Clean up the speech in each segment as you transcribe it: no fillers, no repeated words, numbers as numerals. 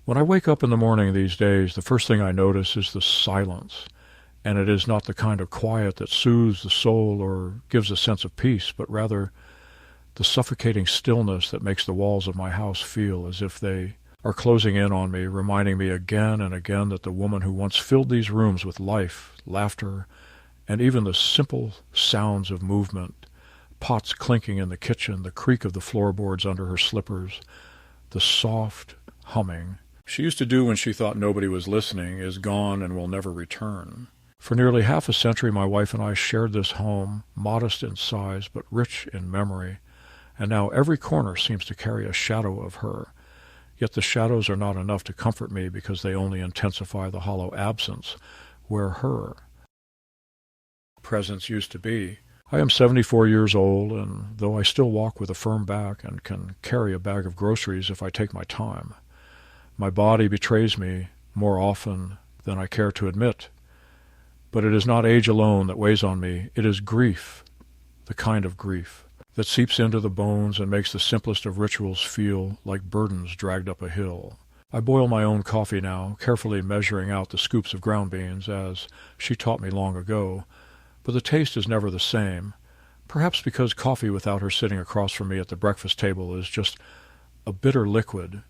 When I wake up in the morning these days, the first thing I notice is the silence. And it is not the kind of quiet that soothes the soul or gives a sense of peace, but rather the suffocating stillness that makes the walls of my house feel as if they are closing in on me, reminding me again and again that the woman who once filled these rooms with life, laughter, and even the simple sounds of movement, pots clinking in the kitchen, the creak of the floorboards under her slippers, the soft humming she used to do when she thought nobody was listening, is gone and will never return. For nearly half a century my wife and I shared this home, modest in size but rich in memory, and now every corner seems to carry a shadow of her. Yet the shadows are not enough to comfort me because they only intensify the hollow absence where her presence used to be. I am 74 years old, and though I still walk with a firm back and can carry a bag of groceries if I take my time, my body betrays me more often than I care to admit. But it is not age alone that weighs on me. It is grief, the kind of grief that seeps into the bones and makes the simplest of rituals feel like burdens dragged up a hill. I boil my own coffee now, carefully measuring out the scoops of ground beans, as she taught me long ago, but the taste is never the same, perhaps because coffee without her sitting across from me at the breakfast table is just a bitter liquid,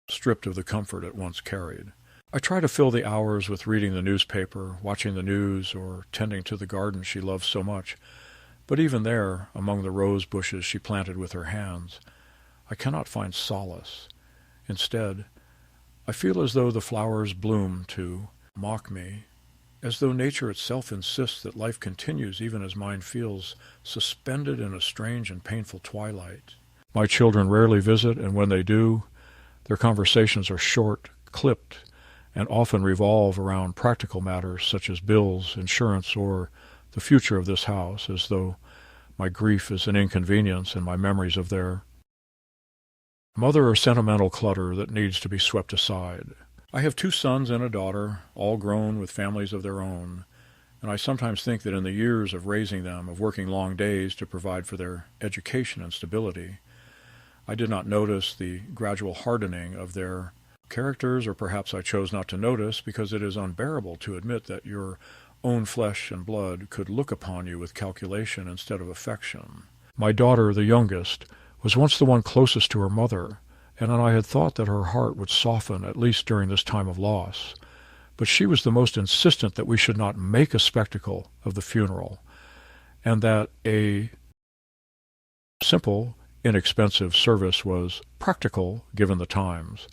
stripped of the comfort it once carried. I try to fill the hours with reading the newspaper, watching the news, or tending to the garden she loves so much. But even there, among the rose bushes she planted with her hands, I cannot find solace. Instead, I feel as though the flowers bloom to mock me, as though nature itself insists that life continues even as mine feels suspended in a strange and painful twilight. My children rarely visit, and when they do, their conversations are short, clipped, and often revolve around practical matters such as bills, insurance, or the future of this house, as though my grief is an inconvenience and my memories of their mother are sentimental clutter that needs to be swept aside. I have 2 sons and a daughter, all grown with families of their own, and I sometimes think that in the years of raising them, of working long days to provide for their education and stability, I did not notice the gradual hardening of their characters, or perhaps I chose not to notice because it is unbearable to admit that your own flesh and blood could look upon you with calculation instead of affection. My daughter, the youngest, was once the one closest to her mother, and I had thought that her heart would soften at least during this time of loss. But she was the most insistent that we should not make a spectacle of the funeral, and that a simple, inexpensive service was practical given the times.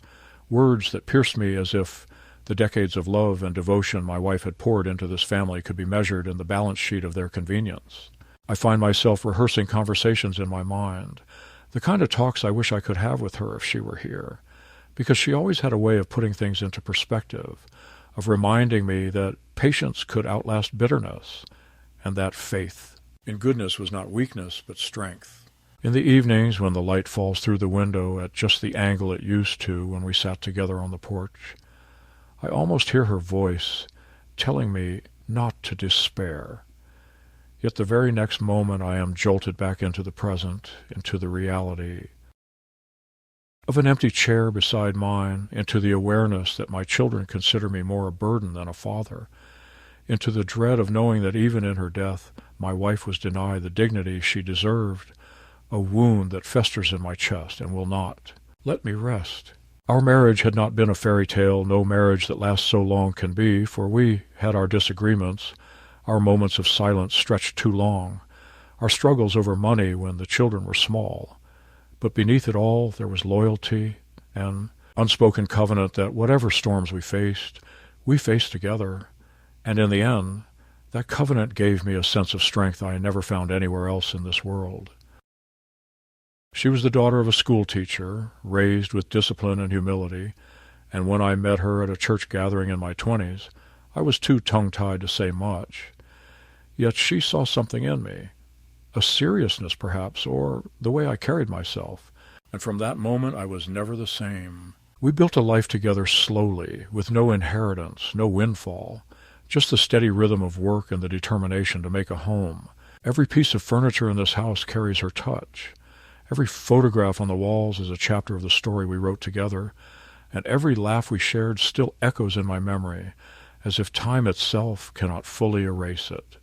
Words that pierced me as if the decades of love and devotion my wife had poured into this family could be measured in the balance sheet of their convenience. I find myself rehearsing conversations in my mind, the kind of talks I wish I could have with her if she were here, because she always had a way of putting things into perspective, of reminding me that patience could outlast bitterness, and that faith in goodness was not weakness but strength. In the evenings, when the light falls through the window at just the angle it used to when we sat together on the porch, I almost hear her voice telling me not to despair. Yet the very next moment I am jolted back into the present, into the reality of an empty chair beside mine, into the awareness that my children consider me more a burden than a father, into the dread of knowing that even in her death my wife was denied the dignity she deserved, a wound that festers in my chest and will not let me rest. Our marriage had not been a fairy tale, no marriage that lasts so long can be, for we had our disagreements, our moments of silence stretched too long, our struggles over money when the children were small. But beneath it all there was loyalty, an unspoken covenant that whatever storms we faced together, and in the end, that covenant gave me a sense of strength I never found anywhere else in this world. She was the daughter of a school teacher, raised with discipline and humility, and when I met her at a church gathering in my 20s, I was too tongue-tied to say much. Yet she saw something in me, a seriousness perhaps, or the way I carried myself, and from that moment I was never the same. We built a life together slowly, with no inheritance, no windfall, just the steady rhythm of work and the determination to make a home. Every piece of furniture in this house carries her touch. Every photograph on the walls is a chapter of the story we wrote together, and every laugh we shared still echoes in my memory, as if time itself cannot fully erase it.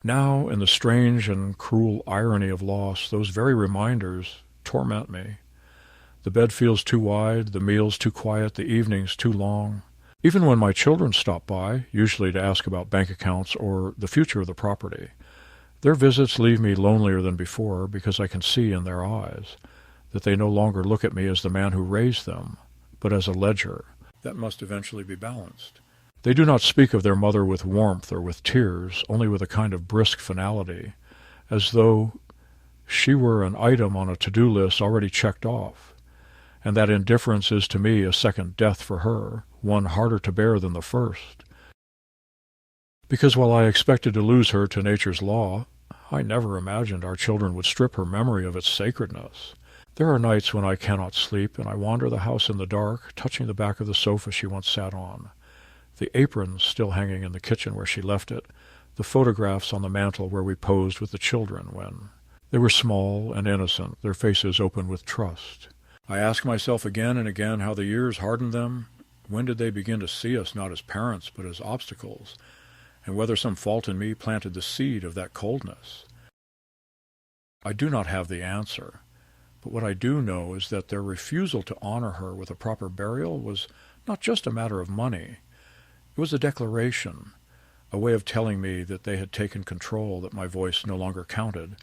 Now, in the strange and cruel irony of loss, those very reminders torment me. The bed feels too wide, the meals too quiet, the evenings too long. Even when my children stop by, usually to ask about bank accounts or the future of the property, their visits leave me lonelier than before because I can see in their eyes that they no longer look at me as the man who raised them, but as a ledger that must eventually be balanced. They do not speak of their mother with warmth or with tears, only with a kind of brisk finality, as though she were an item on a to-do list already checked off, and that indifference is to me a second death for her, one harder to bear than the first. Because while I expected to lose her to nature's law, I never imagined our children would strip her memory of its sacredness. There are nights when I cannot sleep, and I wander the house in the dark, touching the back of the sofa she once sat on, the aprons still hanging in the kitchen where she left it, the photographs on the mantel where we posed with the children when they were small and innocent, their faces open with trust. I ask myself again and again how the years hardened them. When did they begin to see us not as parents but as obstacles, and whether some fault in me planted the seed of that coldness? I do not have the answer, but what I do know is that their refusal to honor her with a proper burial was not just a matter of money. It was a declaration, a way of telling me that they had taken control, that my voice no longer counted,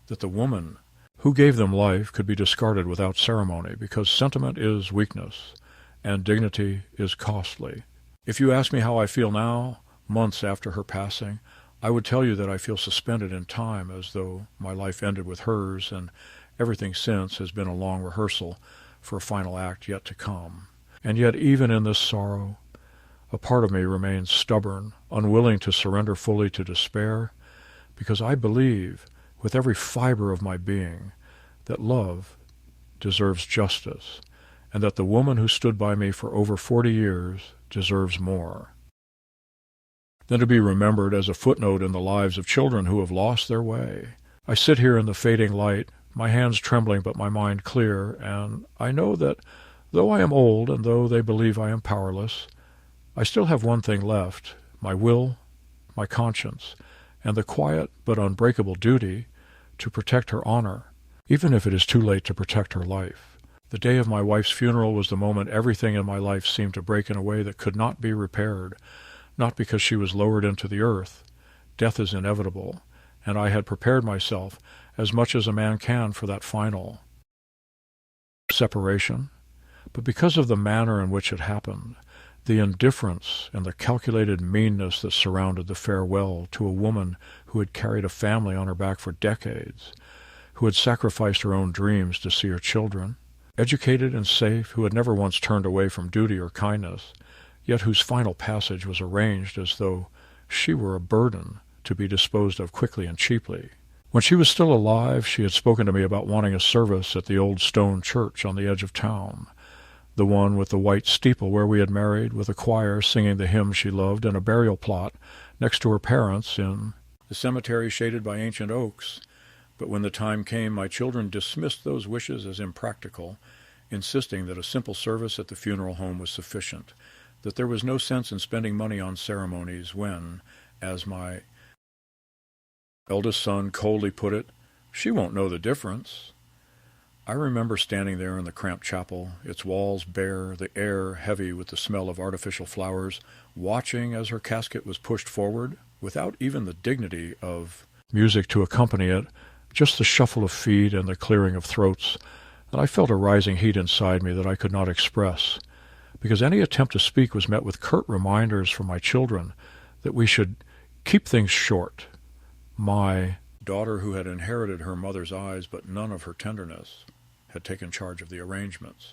that the woman who gave them life could be discarded without ceremony, because sentiment is weakness, and dignity is costly. If you ask me how I feel now, months after her passing, I would tell you that I feel suspended in time, as though my life ended with hers, and everything since has been a long rehearsal for a final act yet to come. And yet even in this sorrow, a part of me remains stubborn, unwilling to surrender fully to despair, because I believe, with every fiber of my being, that love deserves justice, and that the woman who stood by me for over 40 years deserves more than to be remembered as a footnote in the lives of children who have lost their way. I sit here in the fading light, my hands trembling but my mind clear, and I know that though I am old and though they believe I am powerless, I still have one thing left, my will, my conscience, and the quiet but unbreakable duty to protect her honor, even if it is too late to protect her life. The day of my wife's funeral was the moment everything in my life seemed to break in a way that could not be repaired, not because she was lowered into the earth. Death is inevitable, and I had prepared myself as much as a man can for that final separation, but because of the manner in which it happened, the indifference and the calculated meanness that surrounded the farewell to a woman who had carried a family on her back for decades, who had sacrificed her own dreams to see her children, educated and safe, who had never once turned away from duty or kindness, yet whose final passage was arranged as though she were a burden to be disposed of quickly and cheaply. When she was still alive, she had spoken to me about wanting a service at the old stone church on the edge of town, the one with the white steeple where we had married, with a choir singing the hymn she loved, and a burial plot next to her parents in the cemetery shaded by ancient oaks. But when the time came, my children dismissed those wishes as impractical, insisting that a simple service at the funeral home was sufficient, that there was no sense in spending money on ceremonies when, as my eldest son coldly put it, "She won't know the difference." I remember standing there in the cramped chapel, its walls bare, the air heavy with the smell of artificial flowers, watching as her casket was pushed forward, without even the dignity of music to accompany it, just the shuffle of feet and the clearing of throats, and I felt a rising heat inside me that I could not express, because any attempt to speak was met with curt reminders from my children that we should keep things short. My daughter, who had inherited her mother's eyes but none of her tenderness, had taken charge of the arrangements,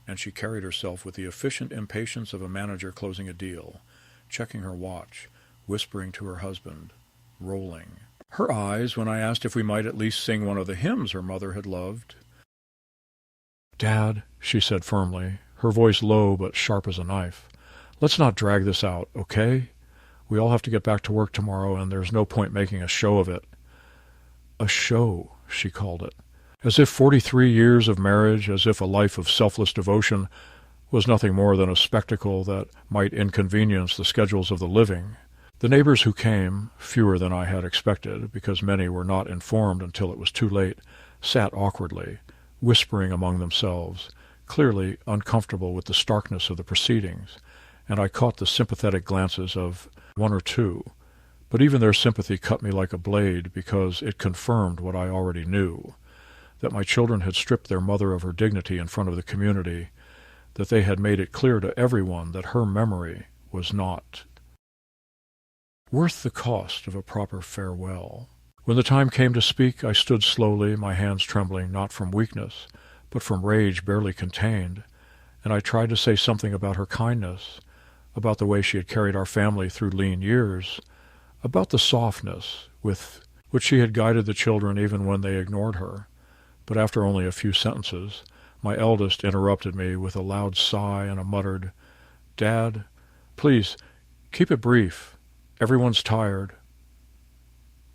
and she carried herself with the efficient impatience of a manager closing a deal, checking her watch, whispering to her husband, rolling her eyes when I asked if we might at least sing one of the hymns her mother had loved. "Dad," she said firmly, her voice low but sharp as a knife, "let's not drag this out, okay? We all have to get back to work tomorrow, and there's no point making a show of it." A show, she called it, As if 43 years of marriage, as if a life of selfless devotion was nothing more than a spectacle that might inconvenience the schedules of the living. The neighbors who came, fewer than I had expected, because many were not informed until it was too late, sat awkwardly, whispering among themselves, clearly uncomfortable with the starkness of the proceedings, and I caught the sympathetic glances of one or two, but even their sympathy cut me like a blade because it confirmed what I already knew, that my children had stripped their mother of her dignity in front of the community, that they had made it clear to everyone that her memory was not worth the cost of a proper farewell. When the time came to speak, I stood slowly, my hands trembling not from weakness, but from rage barely contained, and I tried to say something about her kindness, about the way she had carried our family through lean years, about the softness with which she had guided the children even when they ignored her. But after only a few sentences, my eldest interrupted me with a loud sigh and a muttered, "Dad, please, keep it brief. Everyone's tired."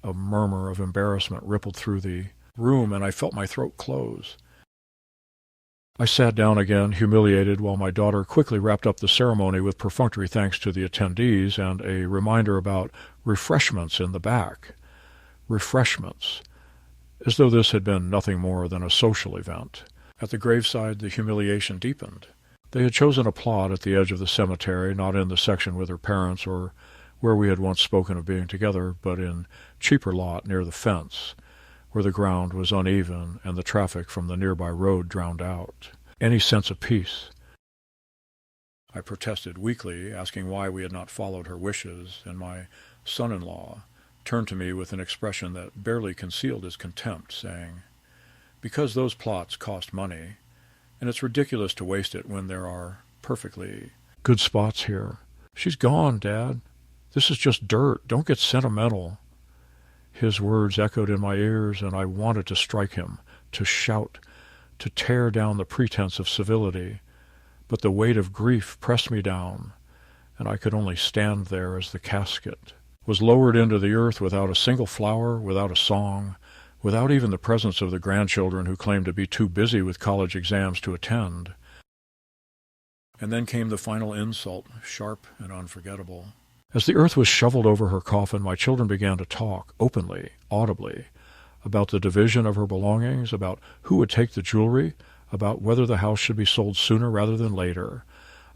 A murmur of embarrassment rippled through the room, and I felt my throat close. I sat down again, humiliated, while my daughter quickly wrapped up the ceremony with perfunctory thanks to the attendees and a reminder about refreshments in the back. Refreshments, as though this had been nothing more than a social event. At the graveside, the humiliation deepened. They had chosen a plot at the edge of the cemetery, not in the section with her parents or where we had once spoken of being together, but in cheaper lot near the fence, where the ground was uneven and the traffic from the nearby road drowned out any sense of peace. I protested weakly, asking why we had not followed her wishes, and my son-in-law turned to me with an expression that barely concealed his contempt, saying, "Because those plots cost money, and it's ridiculous to waste it when there are perfectly good spots here. She's gone, Dad. This is just dirt. Don't get sentimental." His words echoed in my ears, and I wanted to strike him, to shout, to tear down the pretense of civility. But the weight of grief pressed me down, and I could only stand there as the casket was lowered into the earth without a single flower, without a song, without even the presence of the grandchildren who claimed to be too busy with college exams to attend. And then came the final insult, sharp and unforgettable. As the earth was shoveled over her coffin, my children began to talk, openly, audibly, about the division of her belongings, about who would take the jewelry, about whether the house should be sold sooner rather than later,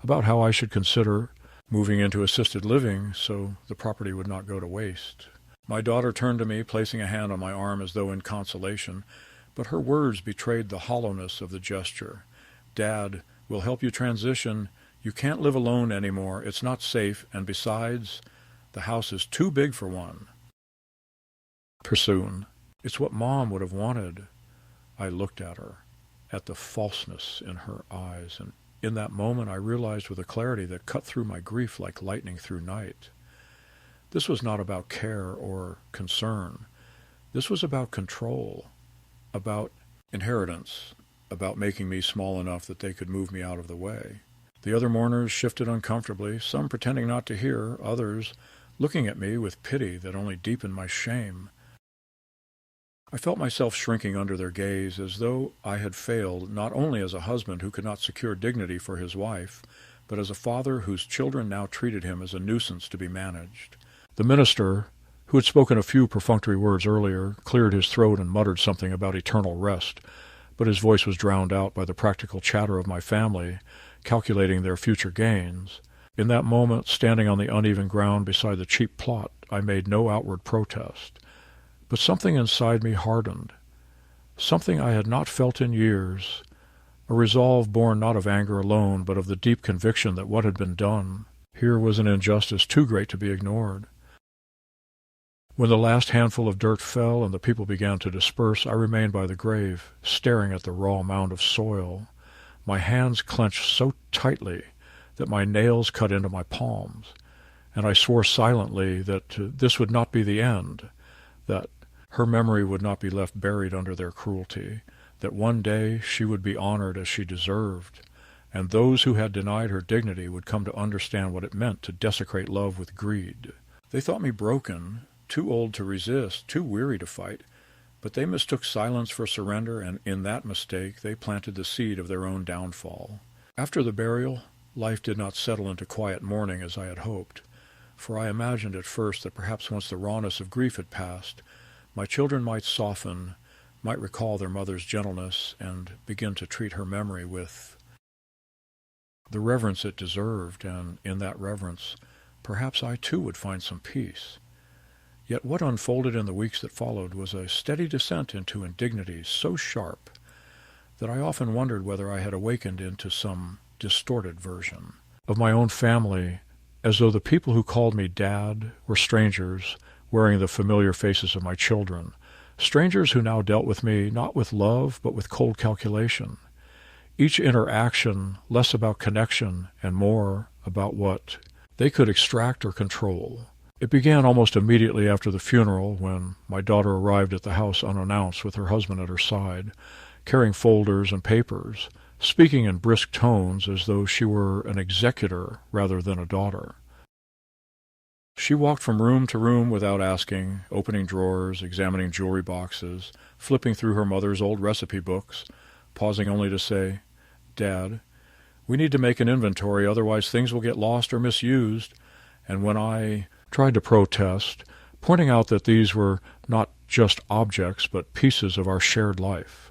about how I should consider moving into assisted living so the property would not go to waste. My daughter turned to me, placing a hand on my arm as though in consolation, but her words betrayed the hollowness of the gesture. "Dad, we'll help you transition. You can't live alone anymore. It's not safe, and besides, the house is too big for one." Pursoon, it's what Mom would have wanted. I looked at her, at the falseness in her eyes, and in that moment I realized with a clarity that cut through my grief like lightning through night. This was not about care or concern. This was about control, about inheritance, about making me small enough that they could move me out of the way. The other mourners shifted uncomfortably, some pretending not to hear, others looking at me with pity that only deepened my shame. I felt myself shrinking under their gaze, as though I had failed not only as a husband who could not secure dignity for his wife, but as a father whose children now treated him as a nuisance to be managed. The minister, who had spoken a few perfunctory words earlier, cleared his throat and muttered something about eternal rest, but his voice was drowned out by the practical chatter of my family, calculating their future gains. In that moment, standing on the uneven ground beside the cheap plot, I made no outward protest. But something inside me hardened, something I had not felt in years, a resolve born not of anger alone, but of the deep conviction that what had been done here was an injustice too great to be ignored. When the last handful of dirt fell and the people began to disperse, I remained by the grave, staring at the raw mound of soil, my hands clenched so tightly that my nails cut into my palms, and I swore silently that this would not be the end, that her memory would not be left buried under their cruelty, that one day she would be honored as she deserved, and those who had denied her dignity would come to understand what it meant to desecrate love with greed. They thought me broken, too old to resist, too weary to fight, But they mistook silence for surrender, and in that mistake they planted the seed of their own downfall. After the burial, life did not settle into quiet mourning as I had hoped, for I imagined at first that perhaps once the rawness of grief had passed, my children might soften, might recall their mother's gentleness, and begin to treat her memory with the reverence it deserved, and in that reverence, perhaps I too would find some peace. Yet what unfolded in the weeks that followed was a steady descent into indignities so sharp that I often wondered whether I had awakened into some distorted version of my own family, as though the people who called me Dad were strangers wearing the familiar faces of my children, strangers who now dealt with me not with love but with cold calculation, each interaction less about connection and more about what they could extract or control. It began almost immediately after the funeral, when my daughter arrived at the house unannounced with her husband at her side, carrying folders and papers, speaking in brisk tones as though she were an executor rather than a daughter. She walked from room to room without asking, opening drawers, examining jewelry boxes, flipping through her mother's old recipe books, pausing only to say, "Dad, we need to make an inventory, otherwise things will get lost or misused." And when I tried to protest, pointing out that these were not just objects but pieces of our shared life,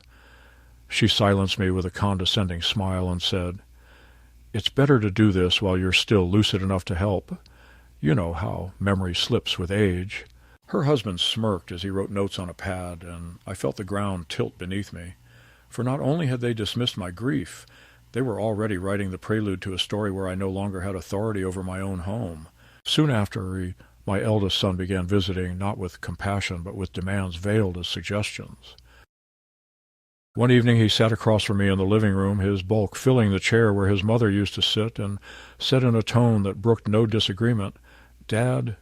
she silenced me with a condescending smile and said, "It's better to do this while you're still lucid enough to help. You know how memory slips with age." Her husband smirked as he wrote notes on a pad, and I felt the ground tilt beneath me, for not only had they dismissed my grief, they were already writing the prelude to a story where I no longer had authority over my own home. Soon after, my eldest son began visiting, not with compassion, but with demands veiled as suggestions. One evening he sat across from me in the living room, his bulk filling the chair where his mother used to sit, and said in a tone that brooked no disagreement, "Dad,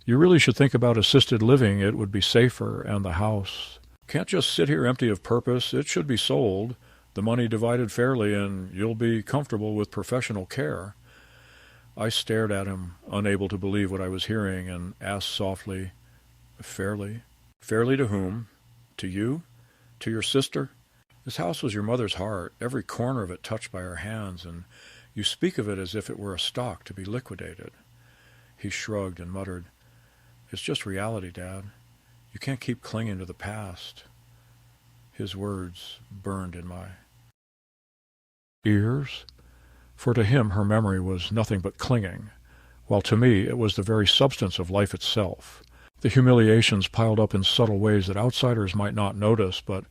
you really should think about assisted living. It would be safer, and the house can't just sit here empty of purpose. It should be sold, the money divided fairly, and you'll be comfortable with professional care." I stared at him, unable to believe what I was hearing, and asked softly, "Fairly? Fairly to whom? To you? To your sister? This house was your mother's heart, every corner of it touched by her hands, and you speak of it as if it were a stock to be liquidated." He shrugged and muttered, "It's just reality, Dad. You can't keep clinging to the past." His words burned in my ears, for to him her memory was nothing but clinging, while to me it was the very substance of life itself. The humiliations piled up in subtle ways that outsiders might not notice, but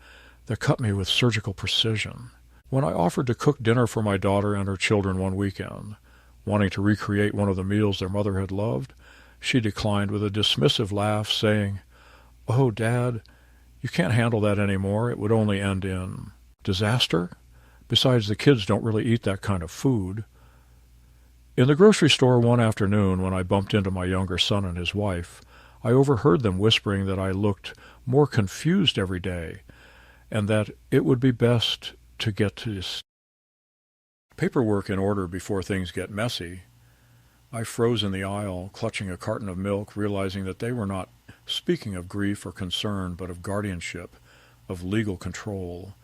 that cut me with surgical precision. When I offered to cook dinner for my daughter and her children one weekend, wanting to recreate one of the meals their mother had loved, she declined with a dismissive laugh, saying, "Oh, Dad, you can't handle that anymore. It would only end in disaster. Besides, the kids don't really eat that kind of food." In the grocery store one afternoon, when I bumped into my younger son and his wife, I overheard them whispering that I looked more confused every day, and that it would be best to get his paperwork in order before things get messy. I froze in the aisle, clutching a carton of milk, realizing that they were not speaking of grief or concern, but of guardianship, of legal control,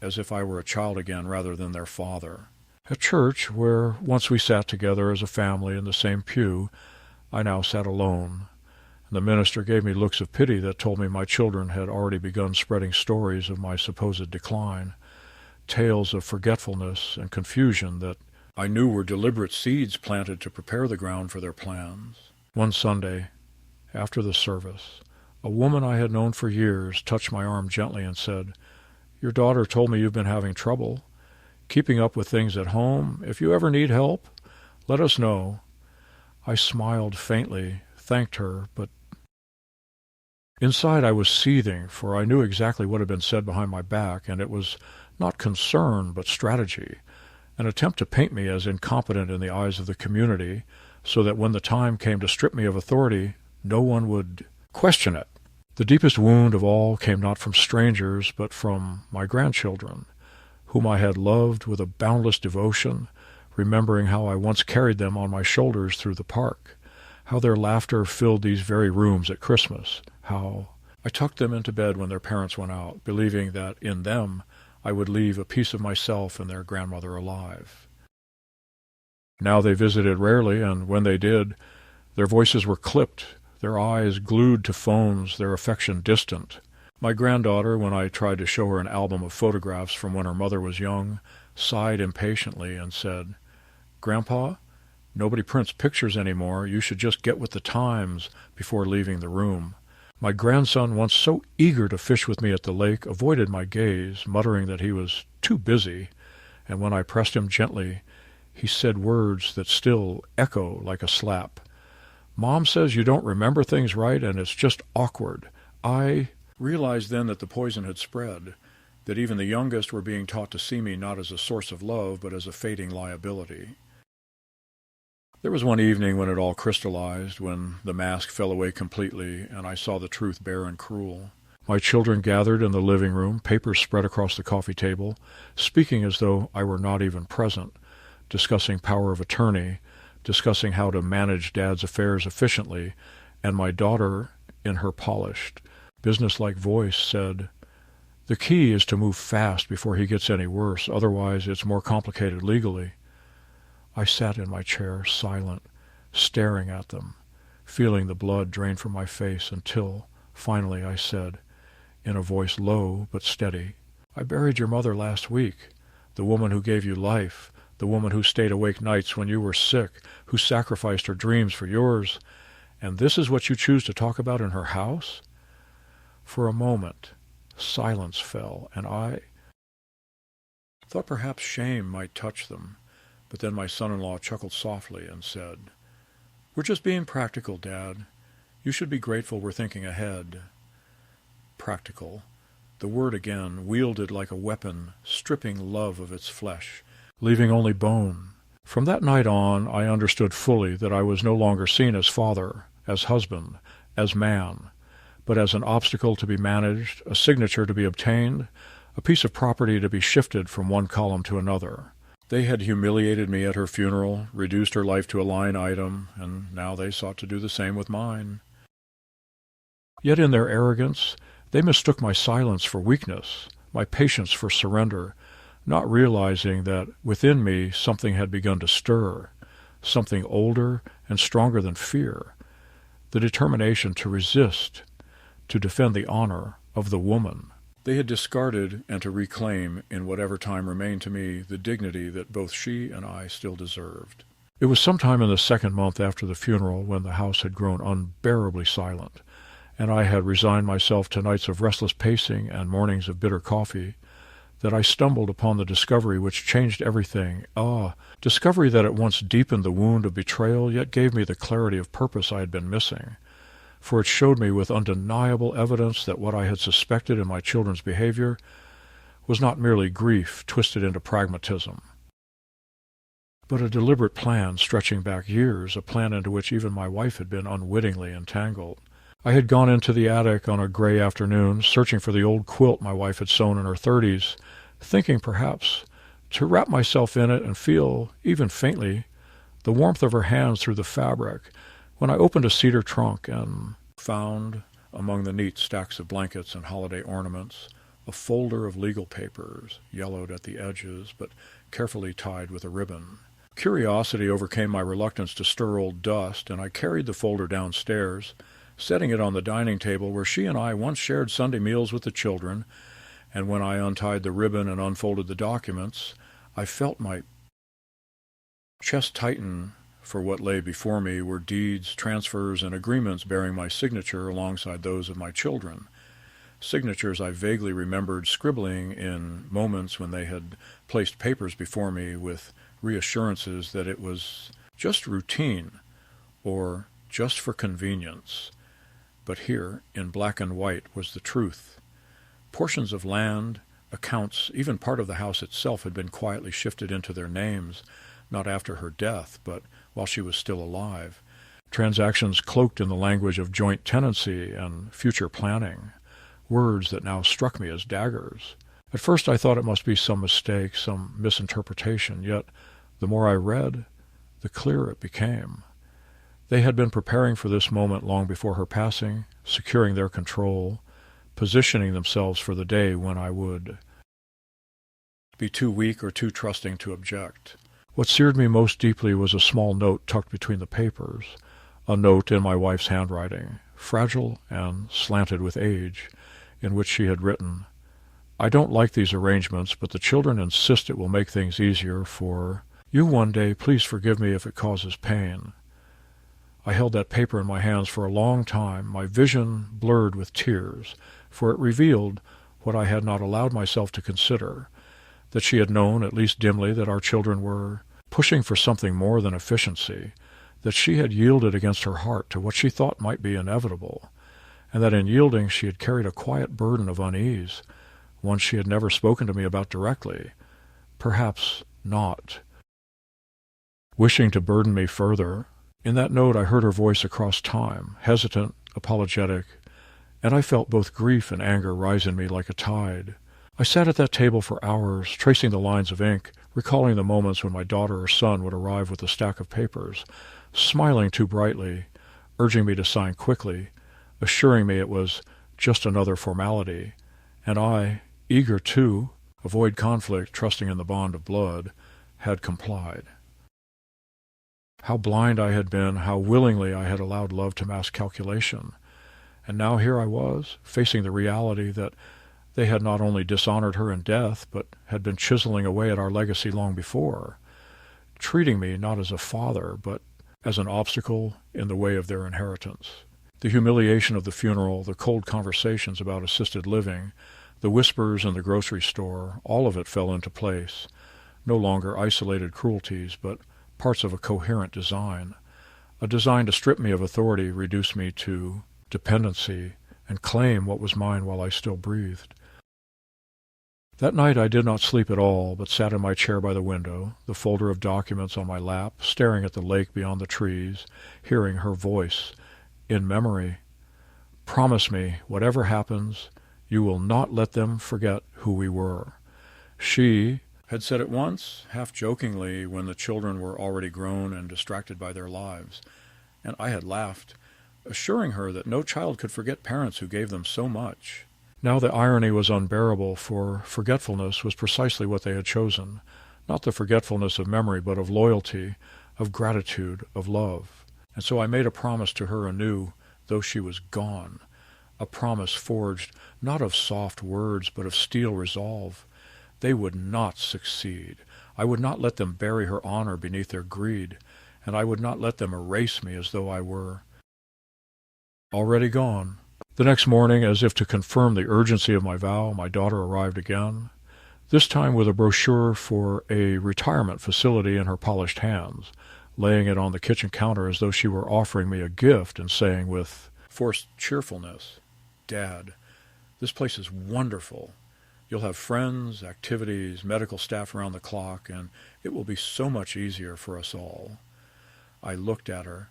as if I were a child again rather than their father. At church, where once we sat together as a family in the same pew, I now sat alone. The minister gave me looks of pity that told me my children had already begun spreading stories of my supposed decline, tales of forgetfulness and confusion that I knew were deliberate seeds planted to prepare the ground for their plans. One Sunday, after the service, a woman I had known for years touched my arm gently and said, "Your daughter told me you've been having trouble keeping up with things at home. If you ever need help, let us know." I smiled faintly, thanked her, but inside I was seething, for I knew exactly what had been said behind my back, and it was not concern but strategy, an attempt to paint me as incompetent in the eyes of the community, so that when the time came to strip me of authority, no one would question it. The deepest wound of all came not from strangers, but from my grandchildren, whom I had loved with a boundless devotion, remembering how I once carried them on my shoulders through the park, how their laughter filled these very rooms at Christmas, how I tucked them into bed when their parents went out, believing that in them I would leave a piece of myself and their grandmother alive. Now they visited rarely, and when they did, their voices were clipped, their eyes glued to phones, their affection distant. My granddaughter, when I tried to show her an album of photographs from when her mother was young, sighed impatiently and said, "Grandpa, nobody prints pictures anymore. You should just get with the times," before leaving the room. My grandson, once so eager to fish with me at the lake, avoided my gaze, muttering that he was too busy, and when I pressed him gently, he said words that still echo like a slap. "Mom says you don't remember things right, and it's just awkward. I realized then that the poison had spread, that even the youngest were being taught to see me not as a source of love, but as a fading liability. There was one evening when it all crystallized, when the mask fell away completely, and I saw the truth bare and cruel. My children gathered in the living room, papers spread across the coffee table, speaking as though I were not even present, discussing power of attorney, discussing how to manage Dad's affairs efficiently, and my daughter, in her polished, businesslike voice, said, "The key is to move fast before he gets any worse, otherwise it's more complicated legally." I sat in my chair, silent, staring at them, feeling the blood drain from my face until, finally, I said, in a voice low but steady, "I buried your mother last week, the woman who gave you life, the woman who stayed awake nights when you were sick, who sacrificed her dreams for yours, and this is what you choose to talk about in her house?" For a moment, silence fell, and I thought perhaps shame might touch them. But then my son-in-law chuckled softly and said, "We're just being practical, Dad. You should be grateful we're thinking ahead." Practical. The word again, wielded like a weapon, stripping love of its flesh, leaving only bone. From that night on, I understood fully that I was no longer seen as father, as husband, as man, but as an obstacle to be managed, a signature to be obtained, a piece of property to be shifted from one column to another. They had humiliated me at her funeral, reduced her life to a line item, and now they sought to do the same with mine. Yet in their arrogance, they mistook my silence for weakness, my patience for surrender, not realizing that within me something had begun to stir, something older and stronger than fear, the determination to resist, to defend the honor of the woman. They had discarded and to reclaim, in whatever time remained to me, the dignity that both she and I still deserved. It was sometime in the second month after the funeral, when the house had grown unbearably silent, and I had resigned myself to nights of restless pacing and mornings of bitter coffee, that I stumbled upon the discovery which changed everything. Discovery that at once deepened the wound of betrayal, yet gave me the clarity of purpose I had been missing. For it showed me with undeniable evidence that what I had suspected in my children's behavior was not merely grief twisted into pragmatism, but a deliberate plan stretching back years, a plan into which even my wife had been unwittingly entangled. I had gone into the attic on a gray afternoon, searching for the old quilt my wife had sewn in her 30s, thinking perhaps to wrap myself in it and feel, even faintly, the warmth of her hands through the fabric, when I opened a cedar trunk and found, among the neat stacks of blankets and holiday ornaments, a folder of legal papers, yellowed at the edges, but carefully tied with a ribbon. Curiosity overcame my reluctance to stir old dust, and I carried the folder downstairs, setting it on the dining table where she and I once shared Sunday meals with the children, and when I untied the ribbon and unfolded the documents, I felt my chest tighten, for what lay before me were deeds, transfers, and agreements bearing my signature alongside those of my children. Signatures I vaguely remembered scribbling in moments when they had placed papers before me with reassurances that it was just routine or just for convenience. But here, in black and white, was the truth. Portions of land, accounts, even part of the house itself had been quietly shifted into their names, not after her death, but while she was still alive. Transactions cloaked in the language of joint tenancy and future planning, words that now struck me as daggers. At first I thought it must be some mistake, some misinterpretation, yet the more I read, the clearer it became. They had been preparing for this moment long before her passing, securing their control, positioning themselves for the day when I would be too weak or too trusting to object. What seared me most deeply was a small note tucked between the papers, a note in my wife's handwriting, fragile and slanted with age, in which she had written, "I don't like these arrangements, but the children insist it will make things easier for you one day. Please forgive me if it causes pain." I held that paper in my hands for a long time, my vision blurred with tears, for it revealed what I had not allowed myself to consider, that she had known, at least dimly, that our children were pushing for something more than efficiency, that she had yielded against her heart to what she thought might be inevitable, and that in yielding she had carried a quiet burden of unease, one she had never spoken to me about directly, perhaps not wishing to burden me further. In that note I heard her voice across time, hesitant, apologetic, and I felt both grief and anger rise in me like a tide. I sat at that table for hours, tracing the lines of ink, recalling the moments when my daughter or son would arrive with a stack of papers, smiling too brightly, urging me to sign quickly, assuring me it was just another formality, and I, eager to avoid conflict, trusting in the bond of blood, had complied. How blind I had been, how willingly I had allowed love to mask calculation. And now here I was, facing the reality that they had not only dishonored her in death, but had been chiseling away at our legacy long before, treating me not as a father, but as an obstacle in the way of their inheritance. The humiliation of the funeral, the cold conversations about assisted living, the whispers in the grocery store, all of it fell into place, no longer isolated cruelties, but parts of a coherent design, a design to strip me of authority, reduce me to dependency, and claim what was mine while I still breathed. That night I did not sleep at all, but sat in my chair by the window, the folder of documents on my lap, staring at the lake beyond the trees, hearing her voice, in memory, "Promise me, whatever happens, you will not let them forget who we were." She had said it once, half jokingly, when the children were already grown and distracted by their lives, and I had laughed, assuring her that no child could forget parents who gave them so much. Now the irony was unbearable, for forgetfulness was precisely what they had chosen, not the forgetfulness of memory, but of loyalty, of gratitude, of love. And so I made a promise to her anew, though she was gone, a promise forged not of soft words, but of steel resolve. They would not succeed. I would not let them bury her honor beneath their greed, and I would not let them erase me as though I were already gone. The next morning, as if to confirm the urgency of my vow, my daughter arrived again, this time with a brochure for a retirement facility in her polished hands, laying it on the kitchen counter as though she were offering me a gift and saying with forced cheerfulness, "Dad, this place is wonderful. You'll have friends, activities, medical staff around the clock, and it will be so much easier for us all." I looked at her,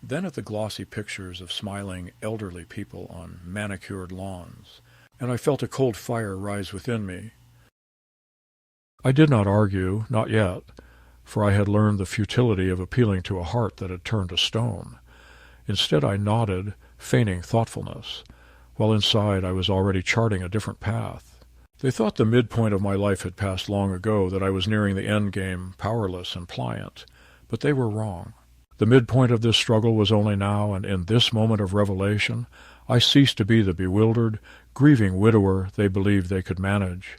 then at the glossy pictures of smiling elderly people on manicured lawns, and I felt a cold fire rise within me. I did not argue, not yet, for I had learned the futility of appealing to a heart that had turned to stone. Instead I nodded, feigning thoughtfulness, while inside I was already charting a different path. They thought the midpoint of my life had passed long ago, that I was nearing the end game, powerless and pliant, but they were wrong. The midpoint of this struggle was only now, and in this moment of revelation I ceased to be the bewildered, grieving widower they believed they could manage,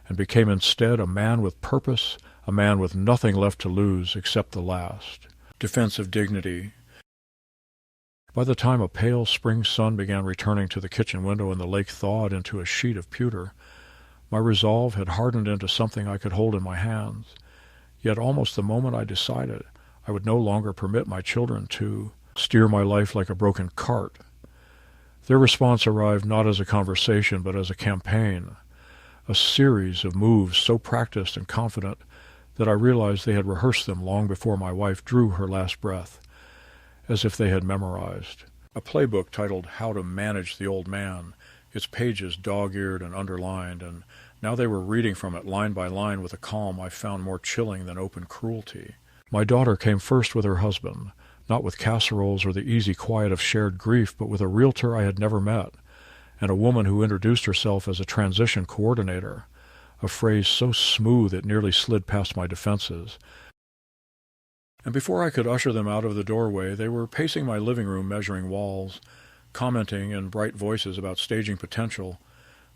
and became instead a man with purpose, a man with nothing left to lose except the last defense of dignity. By the time a pale spring sun began returning to the kitchen window and the lake thawed into a sheet of pewter, my resolve had hardened into something I could hold in my hands. Yet almost the moment I decided, I would no longer permit my children to steer my life like a broken cart. Their response arrived not as a conversation, but as a campaign, a series of moves so practiced and confident that I realized they had rehearsed them long before my wife drew her last breath, as if they had memorized. A playbook titled How to Manage the Old Man, its pages dog-eared and underlined, and now they were reading from it line by line with a calm I found more chilling than open cruelty. My daughter came first with her husband, not with casseroles or the easy quiet of shared grief, but with a realtor I had never met, and a woman who introduced herself as a transition coordinator, a phrase so smooth it nearly slid past my defenses. And before I could usher them out of the doorway, they were pacing my living room measuring walls, commenting in bright voices about staging potential,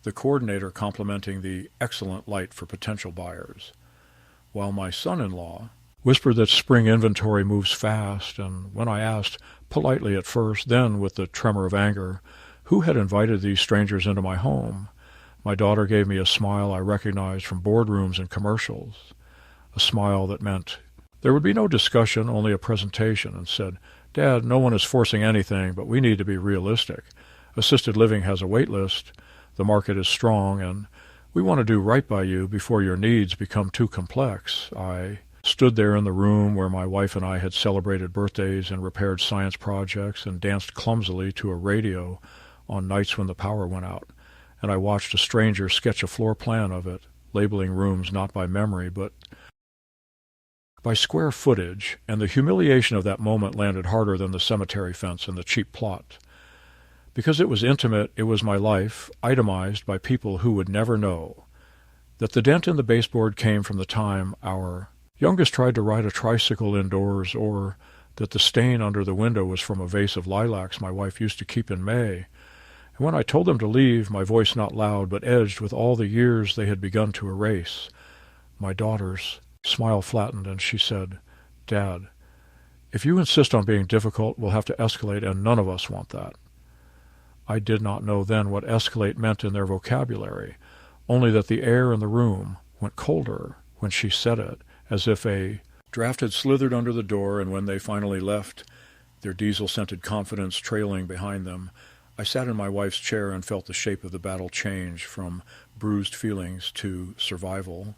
the coordinator complimenting the excellent light for potential buyers, while my son-in-law whispered that spring inventory moves fast, and when I asked, politely at first, then with the tremor of anger, who had invited these strangers into my home, my daughter gave me a smile I recognized from boardrooms and commercials, a smile that meant there would be no discussion, only a presentation, and said, "Dad, no one is forcing anything, but we need to be realistic. Assisted living has a wait list, the market is strong, and we want to do right by you before your needs become too complex." I stood there in the room where my wife and I had celebrated birthdays and repaired science projects and danced clumsily to a radio on nights when the power went out, and I watched a stranger sketch a floor plan of it, labeling rooms not by memory but by square footage, and the humiliation of that moment landed harder than the cemetery fence and the cheap plot. Because it was intimate, it was my life, itemized by people who would never know that the dent in the baseboard came from the time our youngest tried to ride a tricycle indoors, or that the stain under the window was from a vase of lilacs my wife used to keep in May. And when I told them to leave, my voice not loud but edged with all the years they had begun to erase, my daughter's smile flattened, and she said, "Dad, if you insist on being difficult, we'll have to escalate, and none of us want that." I did not know then what escalate meant in their vocabulary, only that the air in the room went colder when she said it, as if a draft had slithered under the door, and when they finally left, their diesel-scented confidence trailing behind them, I sat in my wife's chair and felt the shape of the battle change from bruised feelings to survival.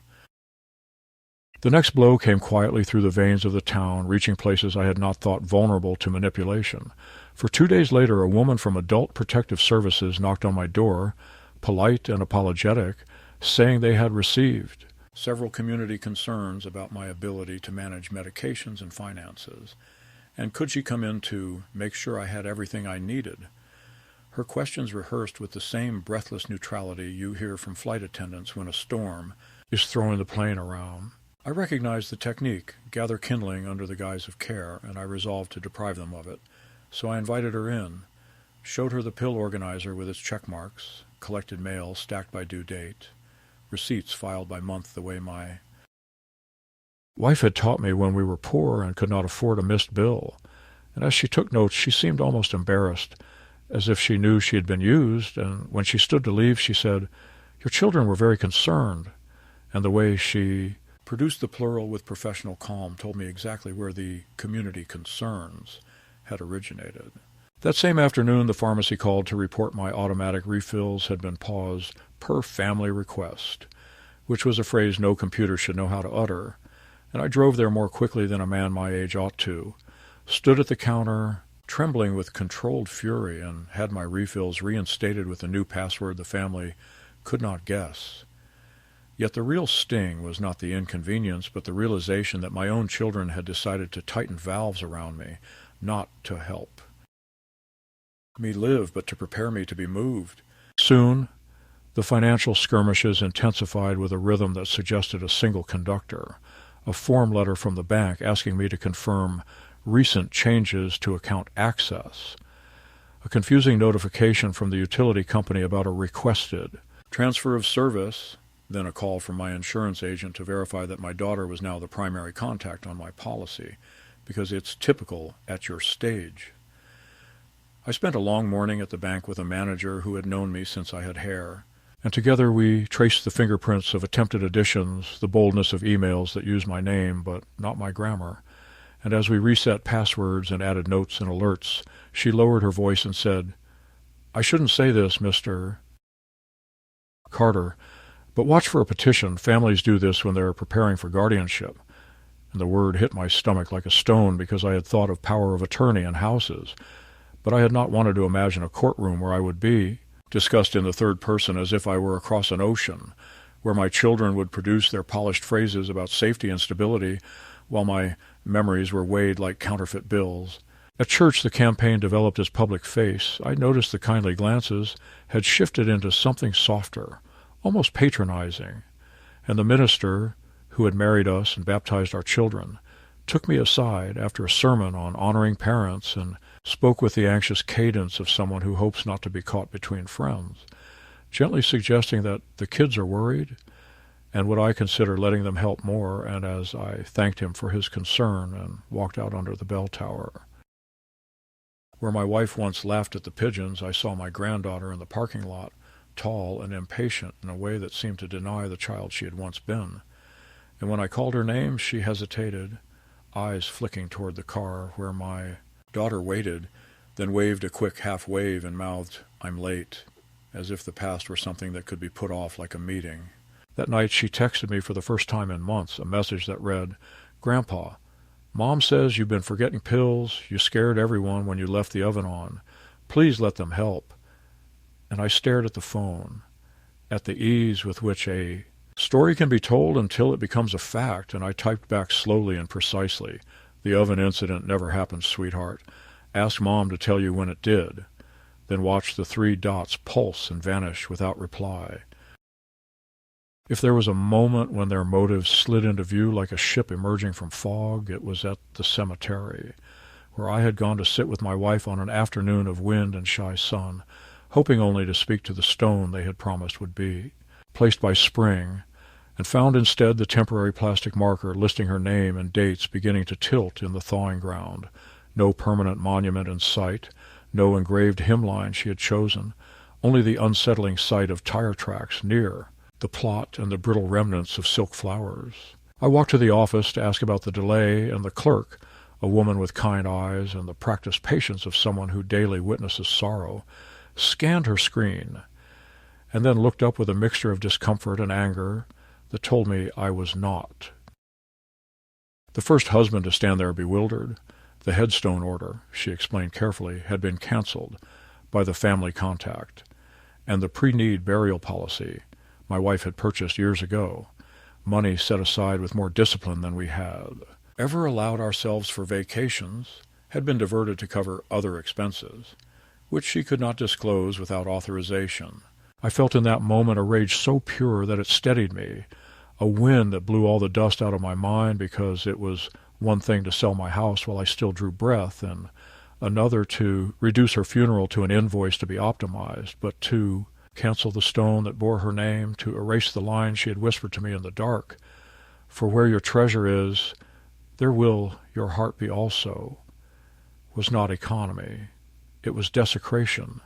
The next blow came quietly through the veins of the town, reaching places I had not thought vulnerable to manipulation. For 2 days later, a woman from Adult Protective Services knocked on my door, polite and apologetic, saying they had received several community concerns about my ability to manage medications and finances, and could she come in to make sure I had everything I needed. Her questions rehearsed with the same breathless neutrality you hear from flight attendants when a storm is throwing the plane around. I recognized the technique, gather kindling under the guise of care, and I resolved to deprive them of it. So I invited her in, showed her the pill organizer with its check marks, collected mail stacked by due date, receipts filed by month the way my wife had taught me when we were poor and could not afford a missed bill. And as she took notes, she seemed almost embarrassed, as if she knew she had been used, and when she stood to leave, she said, "Your children were very concerned," and the way she produced the plural with professional calm told me exactly where the community concerns had originated. That same afternoon, the pharmacy called to report my automatic refills had been paused per family request, which was a phrase no computer should know how to utter, and I drove there more quickly than a man my age ought to, stood at the counter, trembling with controlled fury, and had my refills reinstated with a new password the family could not guess. Yet the real sting was not the inconvenience, but the realization that my own children had decided to tighten valves around me, not to help me live, but to prepare me to be moved. Soon, the financial skirmishes intensified with a rhythm that suggested a single conductor, a form letter from the bank asking me to confirm recent changes to account access, a confusing notification from the utility company about a requested transfer of service, then a call from my insurance agent to verify that my daughter was now the primary contact on my policy, because it's typical at your stage. I spent a long morning at the bank with a manager who had known me since I had hair, and together we traced the fingerprints of attempted additions, the boldness of emails that used my name but not my grammar, and as we reset passwords and added notes and alerts, she lowered her voice and said, "I shouldn't say this, Mr. Carter, but watch for a petition. Families do this when they're preparing for guardianship." And the word hit my stomach like a stone because I had thought of power of attorney and houses, but I had not wanted to imagine a courtroom where I would be, discussed in the third person as if I were across an ocean, where my children would produce their polished phrases about safety and stability while my memories were weighed like counterfeit bills. At church, the campaign developed its public face. I noticed the kindly glances had shifted into something softer, almost patronizing, and the minister, who had married us and baptized our children, took me aside after a sermon on honoring parents and spoke with the anxious cadence of someone who hopes not to be caught between friends, gently suggesting that the kids are worried and would I consider letting them help more, and as I thanked him for his concern and walked out under the bell tower. Where my wife once laughed at the pigeons, I saw my granddaughter in the parking lot, tall and impatient in a way that seemed to deny the child she had once been. And when I called her name, she hesitated, eyes flicking toward the car where my daughter waited, then waved a quick half wave and mouthed, "I'm late," as if the past were something that could be put off like a meeting. That night she texted me for the first time in months, a message that read, "Grandpa, Mom says you've been forgetting pills, you scared everyone when you left the oven on. Please let them help." And I stared at the phone, at the ease with which a story can be told until it becomes a fact, and I typed back slowly and precisely, "The oven incident never happened, sweetheart. Ask Mom to tell you when it did." Then watched the 3 dots pulse and vanish without reply. If there was a moment when their motives slid into view like a ship emerging from fog, it was at the cemetery, where I had gone to sit with my wife on an afternoon of wind and shy sun, hoping only to speak to the stone they had promised would be placed by spring, and found instead the temporary plastic marker listing her name and dates beginning to tilt in the thawing ground. No permanent monument in sight, no engraved hymnline she had chosen, only the unsettling sight of tire tracks near, the plot and the brittle remnants of silk flowers. I walked to the office to ask about the delay, and the clerk, a woman with kind eyes and the practiced patience of someone who daily witnesses sorrow, scanned her screen, and then looked up with a mixture of discomfort and anger that told me I was not. The first husband to stand there bewildered. The headstone order, she explained carefully, had been canceled by the family contact, and the pre-need burial policy my wife had purchased years ago, money set aside with more discipline than we had ever allowed ourselves for vacations, had been diverted to cover other expenses, which she could not disclose without authorization. I felt in that moment a rage so pure that it steadied me, a wind that blew all the dust out of my mind, because it was one thing to sell my house while I still drew breath, and another to reduce her funeral to an invoice to be optimized, but to cancel the stone that bore her name, to erase the line she had whispered to me in the dark. For where your treasure is, there will your heart be also, was not economy. It was desecration,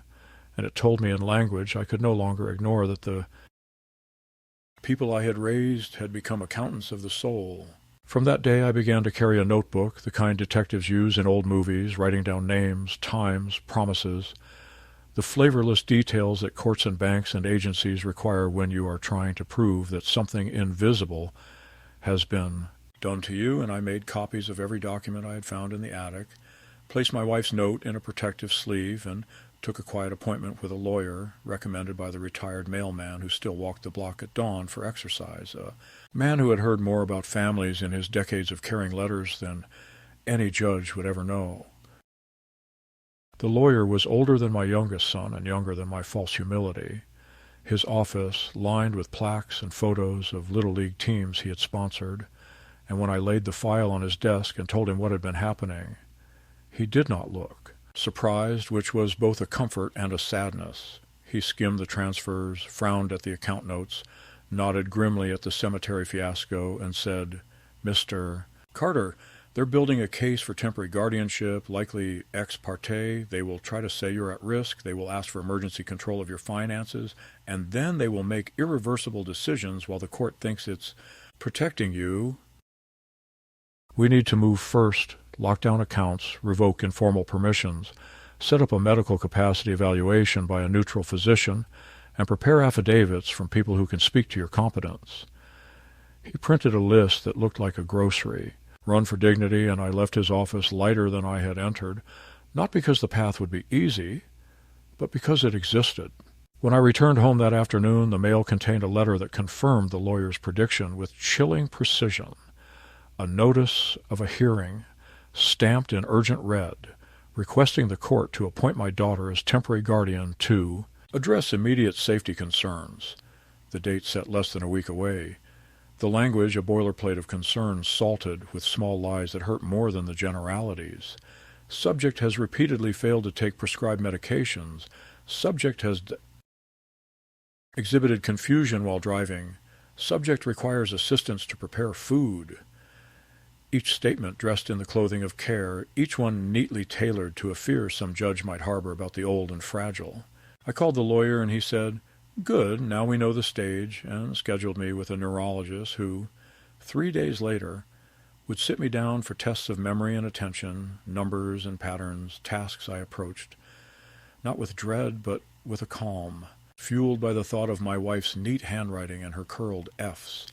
and it told me in language I could no longer ignore that the people I had raised had become accountants of the soul. From that day I began to carry a notebook, the kind detectives use in old movies, writing down names, times, promises, the flavorless details that courts and banks and agencies require when you are trying to prove that something invisible has been done to you. And I made copies of every document I had found in the attic, placed my wife's note in a protective sleeve, and took a quiet appointment with a lawyer recommended by the retired mailman who still walked the block at dawn for exercise, a man who had heard more about families in his decades of carrying letters than any judge would ever know. The lawyer was older than my youngest son and younger than my false humility, his office lined with plaques and photos of Little League teams he had sponsored, and when I laid the file on his desk and told him what had been happening, he did not look surprised, which was both a comfort and a sadness. He skimmed the transfers, frowned at the account notes, nodded grimly at the cemetery fiasco, and said, "Mr. Carter, they're building a case for temporary guardianship, likely ex parte. They will try to say you're at risk. They will ask for emergency control of your finances, and then they will make irreversible decisions while the court thinks it's protecting you. We need to move first, lock down accounts, revoke informal permissions, set up a medical capacity evaluation by a neutral physician, and prepare affidavits from people who can speak to your competence." He printed a list that looked like a grocery. Run for dignity, and I left his office lighter than I had entered, not because the path would be easy, but because it existed. When I returned home that afternoon, the mail contained a letter that confirmed the lawyer's prediction with chilling precision. A notice of a hearing, stamped in urgent red, requesting the court to appoint my daughter as temporary guardian to address immediate safety concerns. The date set less than a week away. The language, a boilerplate of concerns salted with small lies that hurt more than the generalities. Subject has repeatedly failed to take prescribed medications. Subject has exhibited confusion while driving. Subject requires assistance to prepare food. Each statement dressed in the clothing of care, each one neatly tailored to a fear some judge might harbor about the old and fragile. I called the lawyer, and he said, "Good, now we know the stage," and scheduled me with a neurologist who, 3 days later, would sit me down for tests of memory and attention, numbers and patterns, tasks I approached, not with dread, but with a calm, fueled by the thought of my wife's neat handwriting and her curled F's,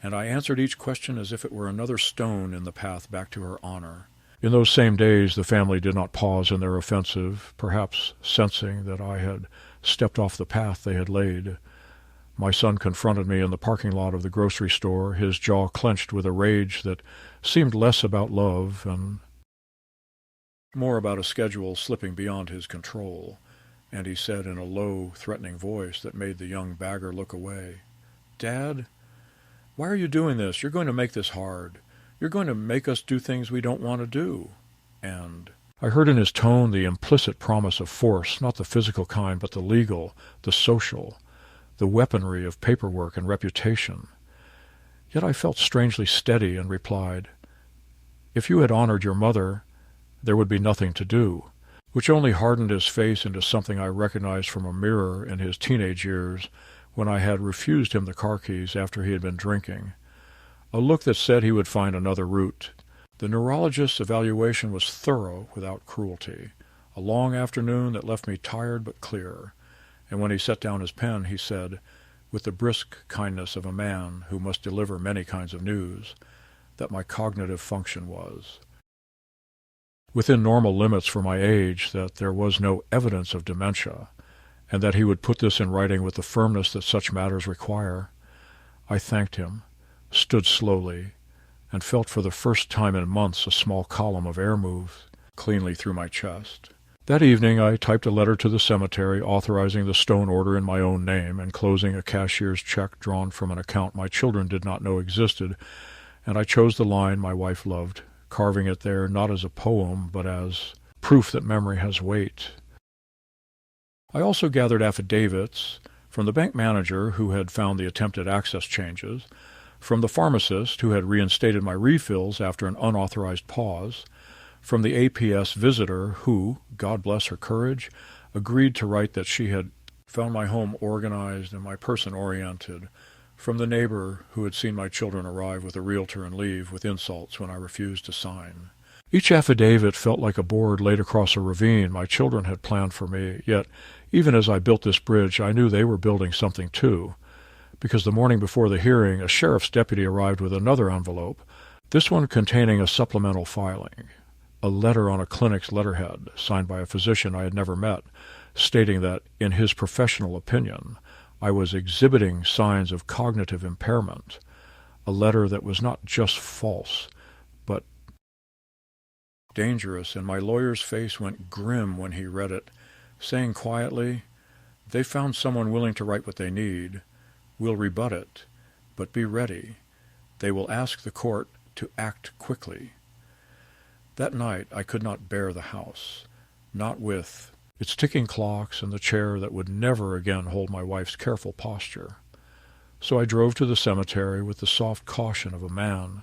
and I answered each question as if it were another stone in the path back to her honor. In those same days, the family did not pause in their offensive, perhaps sensing that I had stepped off the path they had laid. My son confronted me in the parking lot of the grocery store, his jaw clenched with a rage that seemed less about love and more about a schedule slipping beyond his control, and he said in a low, threatening voice that made the young bagger look away, "Dad, why are you doing this? You're going to make this hard. You're going to make us do things we don't want to do." And I heard in his tone the implicit promise of force, not the physical kind, but the legal, the social, the weaponry of paperwork and reputation. Yet I felt strangely steady and replied, "If you had honored your mother, there would be nothing to do," which only hardened his face into something I recognized from a mirror in his teenage years when I had refused him the car keys after he had been drinking. A look that said he would find another route. The neurologist's evaluation was thorough without cruelty. A long afternoon that left me tired but clear. And when he set down his pen, he said, with the brisk kindness of a man who must deliver many kinds of news, that my cognitive function was within normal limits for my age, that there was no evidence of dementia, and that he would put this in writing with the firmness that such matters require. I thanked him, stood slowly, and felt for the first time in months a small column of air move cleanly through my chest. That evening I typed a letter to the cemetery authorizing the stone order in my own name, enclosing a cashier's check drawn from an account my children did not know existed, and I chose the line my wife loved, carving it there not as a poem, but as proof that memory has weight. I also gathered affidavits from the bank manager who had found the attempted access changes, from the pharmacist who had reinstated my refills after an unauthorized pause, from the APS visitor who, God bless her courage, agreed to write that she had found my home organized and my person oriented, from the neighbor who had seen my children arrive with a realtor and leave with insults when I refused to sign. Each affidavit felt like a board laid across a ravine my children had planned for me, yet even as I built this bridge I knew they were building something too, because the morning before the hearing a sheriff's deputy arrived with another envelope, this one containing a supplemental filing, a letter on a clinic's letterhead, signed by a physician I had never met, stating that, in his professional opinion, I was exhibiting signs of cognitive impairment, a letter that was not just false, but dangerous, and my lawyer's face went grim when he read it, saying quietly, "They found someone willing to write what they need. We'll rebut it, but be ready. They will ask the court to act quickly." That night I could not bear the house, not with its ticking clocks and the chair that would never again hold my wife's careful posture. So I drove to the cemetery with the soft caution of a man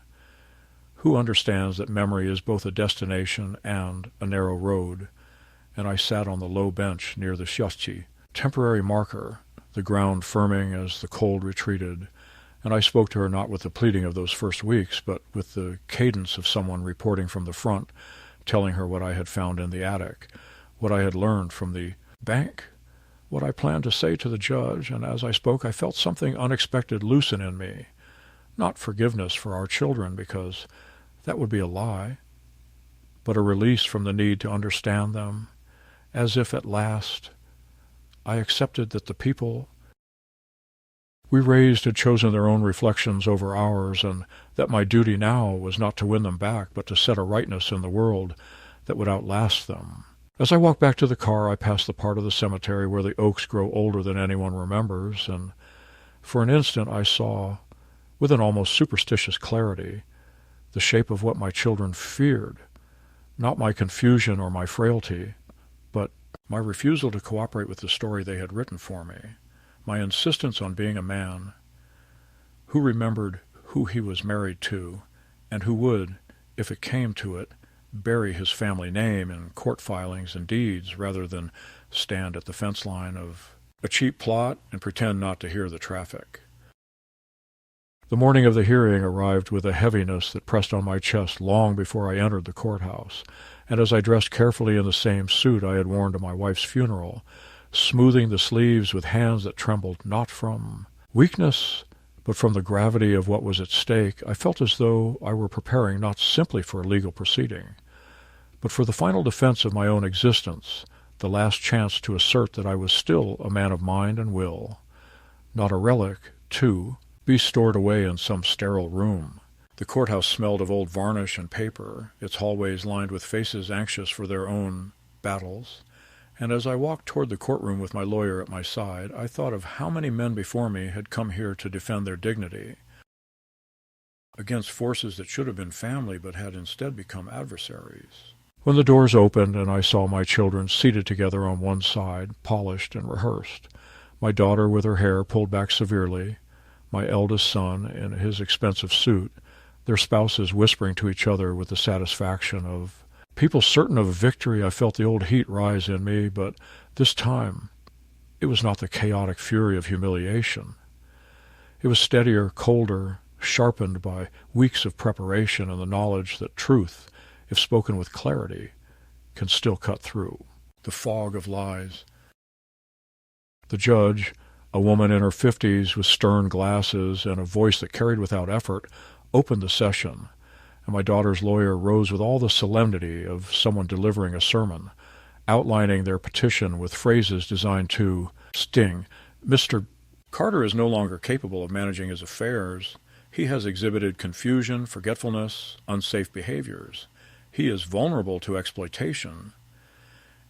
who understands that memory is both a destination and a narrow road, and I sat on the low bench near the shyachi, temporary marker, the ground firming as the cold retreated, and I spoke to her not with the pleading of those first weeks, but with the cadence of someone reporting from the front, telling her what I had found in the attic, what I had learned from the bank, what I planned to say to the judge, and as I spoke I felt something unexpected loosen in me. Not forgiveness for our children, because that would be a lie, but a release from the need to understand them, as if at last I accepted that the people we raised had chosen their own reflections over ours, and that my duty now was not to win them back, but to set a rightness in the world that would outlast them. As I walked back to the car, I passed the part of the cemetery where the oaks grow older than anyone remembers, and for an instant I saw, with an almost superstitious clarity, the shape of what my children feared, not my confusion or my frailty, but my refusal to cooperate with the story they had written for me, my insistence on being a man who remembered who he was married to, and who would, if it came to it, bury his family name in court filings and deeds rather than stand at the fence line of a cheap plot and pretend not to hear the traffic. The morning of the hearing arrived with a heaviness that pressed on my chest long before I entered the courthouse, and as I dressed carefully in the same suit I had worn to my wife's funeral, smoothing the sleeves with hands that trembled not from weakness, but from the gravity of what was at stake, I felt as though I were preparing not simply for a legal proceeding, but for the final defense of my own existence, the last chance to assert that I was still a man of mind and will, not a relic, to be stored away in some sterile room. The courthouse smelled of old varnish and paper, its hallways lined with faces anxious for their own battles, and as I walked toward the courtroom with my lawyer at my side, I thought of how many men before me had come here to defend their dignity against forces that should have been family but had instead become adversaries. When the doors opened and I saw my children seated together on one side, polished and rehearsed, my daughter with her hair pulled back severely, my eldest son in his expensive suit, their spouses whispering to each other with the satisfaction of people certain of victory, I felt the old heat rise in me, but this time it was not the chaotic fury of humiliation. It was steadier, colder, sharpened by weeks of preparation and the knowledge that truth, if spoken with clarity, can still cut through the fog of lies. The judge, a woman in her 50s with stern glasses and a voice that carried without effort, opened the session, and my daughter's lawyer rose with all the solemnity of someone delivering a sermon, outlining their petition with phrases designed to sting. Mr. Carter is no longer capable of managing his affairs. He has exhibited confusion, forgetfulness, unsafe behaviors. He is vulnerable to exploitation.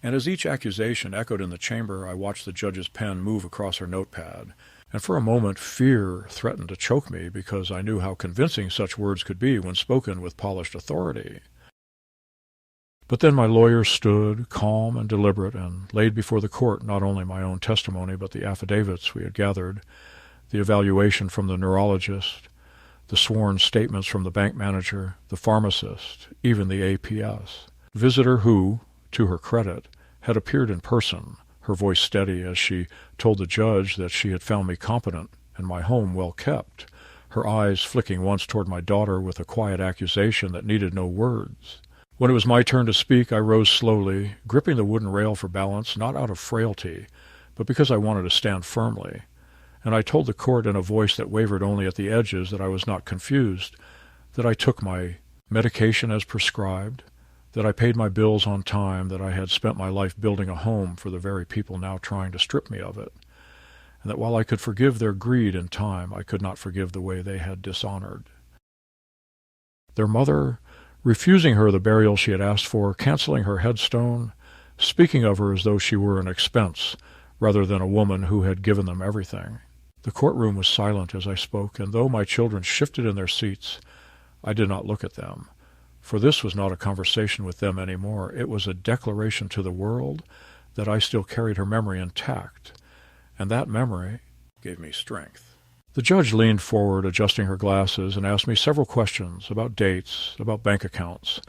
And as each accusation echoed in the chamber, I watched the judge's pen move across her notepad, and for a moment fear threatened to choke me because I knew how convincing such words could be when spoken with polished authority. But then my lawyer stood, calm and deliberate, and laid before the court not only my own testimony but the affidavits we had gathered, the evaluation from the neurologist, the sworn statements from the bank manager, the pharmacist, even the APS. Visitor who, to her credit, had appeared in person, her voice steady as she told the judge that she had found me competent and my home well kept, her eyes flicking once toward my daughter with a quiet accusation that needed no words. When it was my turn to speak, I rose slowly, gripping the wooden rail for balance, not out of frailty, but because I wanted to stand firmly, and I told the court in a voice that wavered only at the edges that I was not confused, that I took my medication as prescribed, that I paid my bills on time, that I had spent my life building a home for the very people now trying to strip me of it, and that while I could forgive their greed in time, I could not forgive the way they had dishonored their mother, refusing her the burial she had asked for, canceling her headstone, speaking of her as though she were an expense rather than a woman who had given them everything. The courtroom was silent as I spoke, and though my children shifted in their seats, I did not look at them. For this was not a conversation with them any more. It was a declaration to the world that I still carried her memory intact, and that memory gave me strength. The judge leaned forward, adjusting her glasses, and asked me several questions about dates, about bank accounts,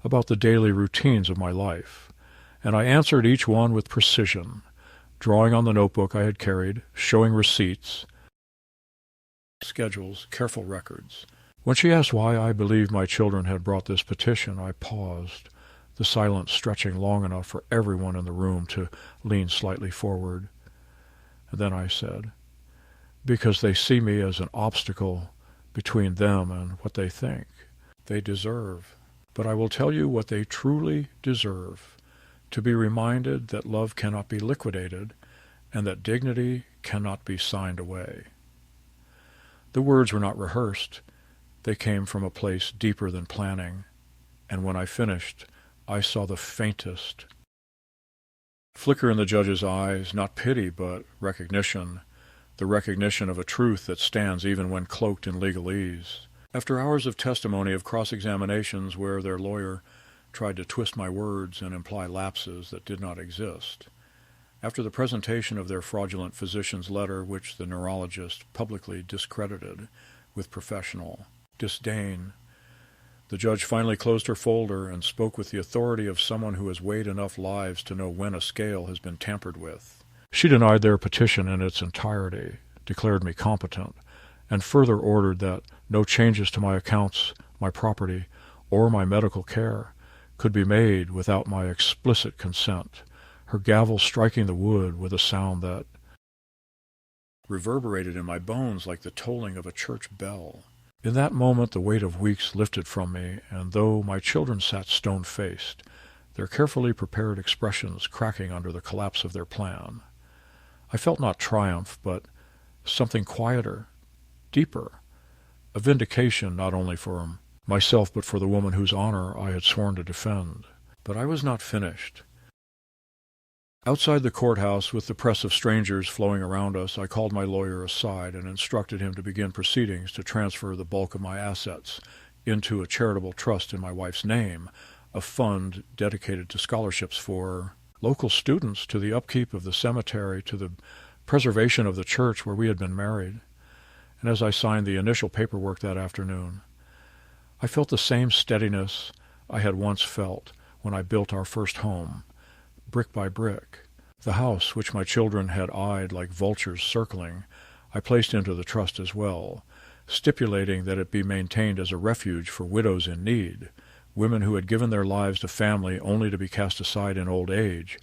about the daily routines of my life, and I answered each one with precision, drawing on the notebook I had carried, showing receipts, schedules, careful records. When she asked why I believed my children had brought this petition, I paused, the silence stretching long enough for everyone in the room to lean slightly forward. And then I said, because they see me as an obstacle between them and what they think they deserve. But I will tell you what they truly deserve, to be reminded that love cannot be liquidated and that dignity cannot be signed away. The words were not rehearsed. They came from a place deeper than planning, and when I finished, I saw the faintest flicker in the judge's eyes, not pity, but recognition, the recognition of a truth that stands even when cloaked in legalese. After hours of testimony, of cross-examinations where their lawyer tried to twist my words and imply lapses that did not exist, after the presentation of their fraudulent physician's letter, which the neurologist publicly discredited with professional disdain, the judge finally closed her folder and spoke with the authority of someone who has weighed enough lives to know when a scale has been tampered with. She denied their petition in its entirety, declared me competent, and further ordered that no changes to my accounts, my property, or my medical care could be made without my explicit consent, her gavel striking the wood with a sound that reverberated in my bones like the tolling of a church bell. In that moment the weight of weeks lifted from me, and though my children sat stone-faced, their carefully prepared expressions cracking under the collapse of their plan, I felt not triumph, but something quieter, deeper, a vindication not only for myself but for the woman whose honor I had sworn to defend. But I was not finished. Outside the courthouse, with the press of strangers flowing around us, I called my lawyer aside and instructed him to begin proceedings to transfer the bulk of my assets into a charitable trust in my wife's name, a fund dedicated to scholarships for local students, to the upkeep of the cemetery, to the preservation of the church where we had been married. And as I signed the initial paperwork that afternoon, I felt the same steadiness I had once felt when I built our first home, brick by brick. The house, which my children had eyed like vultures circling, I placed into the trust as well, stipulating that it be maintained as a refuge for widows in need, women who had given their lives to family only to be cast aside in old age,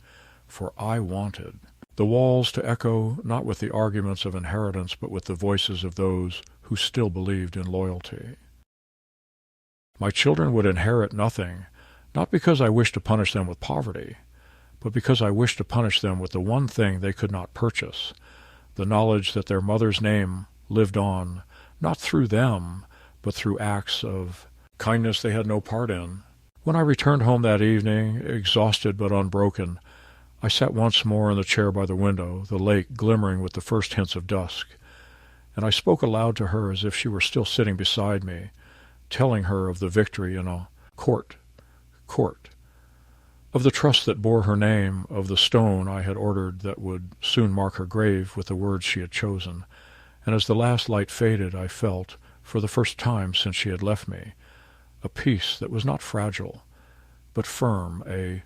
for I wanted the walls to echo not with the arguments of inheritance but with the voices of those who still believed in loyalty. My children would inherit nothing, not because I wished to punish them with poverty, but because I wished to punish them with the one thing they could not purchase, the knowledge that their mother's name lived on, not through them, but through acts of kindness they had no part in. When I returned home that evening, exhausted but unbroken, I sat once more in the chair by the window, the lake glimmering with the first hints of dusk, and I spoke aloud to her as if she were still sitting beside me, telling her of the victory in a court, of the trust that bore her name, of the stone I had ordered that would soon mark her grave with the words she had chosen. And as the last light faded, I felt, for the first time since she had left me, a peace that was not fragile, but firm, a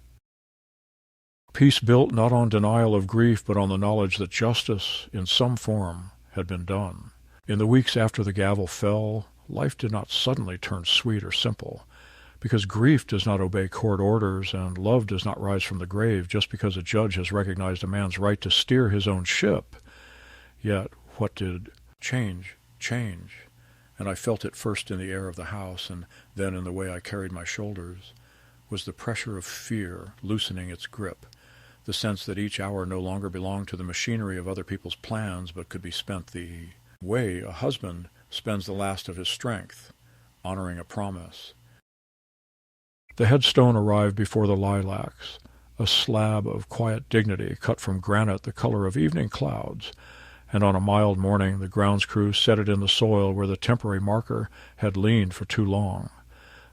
peace built not on denial of grief, but on the knowledge that justice, in some form, had been done. In the weeks after the gavel fell, life did not suddenly turn sweet or simple, because grief does not obey court orders, and love does not rise from the grave just because a judge has recognized a man's right to steer his own ship. Yet what did change? And I felt it first in the air of the house, and then in the way I carried my shoulders, was the pressure of fear loosening its grip, the sense that each hour no longer belonged to the machinery of other people's plans, but could be spent the way a husband spends the last of his strength, honoring a promise. The headstone arrived before the lilacs, a slab of quiet dignity cut from granite the color of evening clouds, and on a mild morning the grounds crew set it in the soil where the temporary marker had leaned for too long,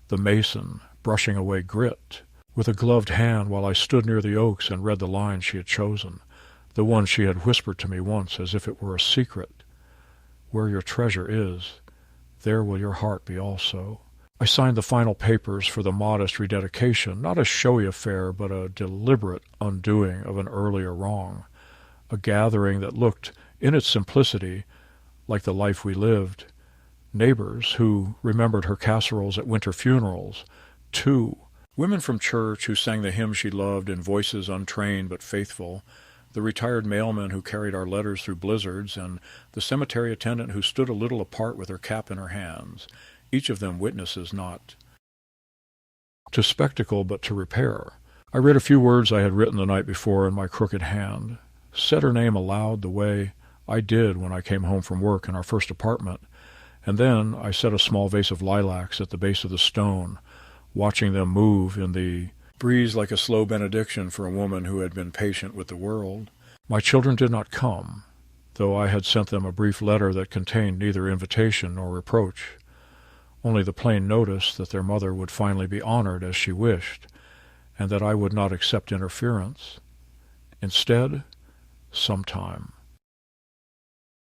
the mason brushing away grit with a gloved hand while I stood near the oaks and read the line she had chosen, the one she had whispered to me once as if it were a secret. Where your treasure is, there will your heart be also. I signed the final papers for the modest rededication, not a showy affair, but a deliberate undoing of an earlier wrong, a gathering that looked, in its simplicity, like the life we lived, neighbors who remembered her casseroles at winter funerals, too, women from church who sang the hymn she loved in voices untrained but faithful, the retired mailman who carried our letters through blizzards, and the cemetery attendant who stood a little apart with her cap in her hands, each of them witnesses not to spectacle but to repair. I read a few words I had written the night before in my crooked hand, said her name aloud the way I did when I came home from work in our first apartment, and then I set a small vase of lilacs at the base of the stone, watching them move in the breeze like a slow benediction for a woman who had been patient with the world. My children did not come, though I had sent them a brief letter that contained neither invitation nor reproach, only the plain notice that their mother would finally be honored as she wished, and that I would not accept interference. Instead, sometime.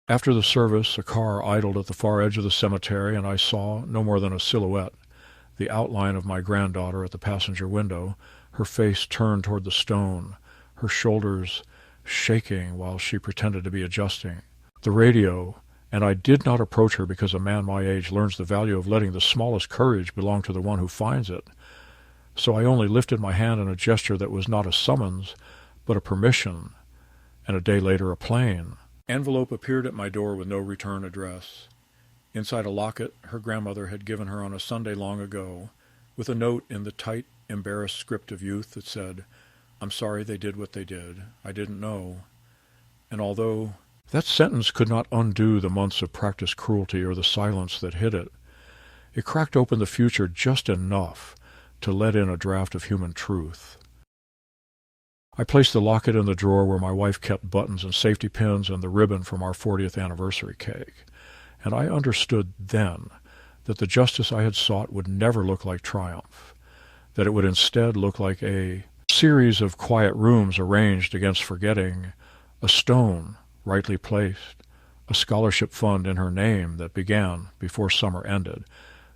After the service, a car idled at the far edge of the cemetery, and I saw, no more than a silhouette, the outline of my granddaughter at the passenger window, her face turned toward the stone, her shoulders shaking while she pretended to be adjusting the radio, and I did not approach her because a man my age learns the value of letting the smallest courage belong to the one who finds it. So I only lifted my hand in a gesture that was not a summons, but a permission, and a day later a plane. Envelope appeared at my door with no return address. Inside a locket her grandmother had given her on a Sunday long ago, with a note in the tight, embarrassed script of youth that said, "I'm sorry they did what they did. I didn't know." And although that sentence could not undo the months of practiced cruelty or the silence that hid it, it cracked open the future just enough to let in a draft of human truth. I placed the locket in the drawer where my wife kept buttons and safety pins and the ribbon from our 40th anniversary cake, and I understood then that the justice I had sought would never look like triumph, that it would instead look like a series of quiet rooms arranged against forgetting, a stone rightly placed, a scholarship fund in her name that began, before summer ended,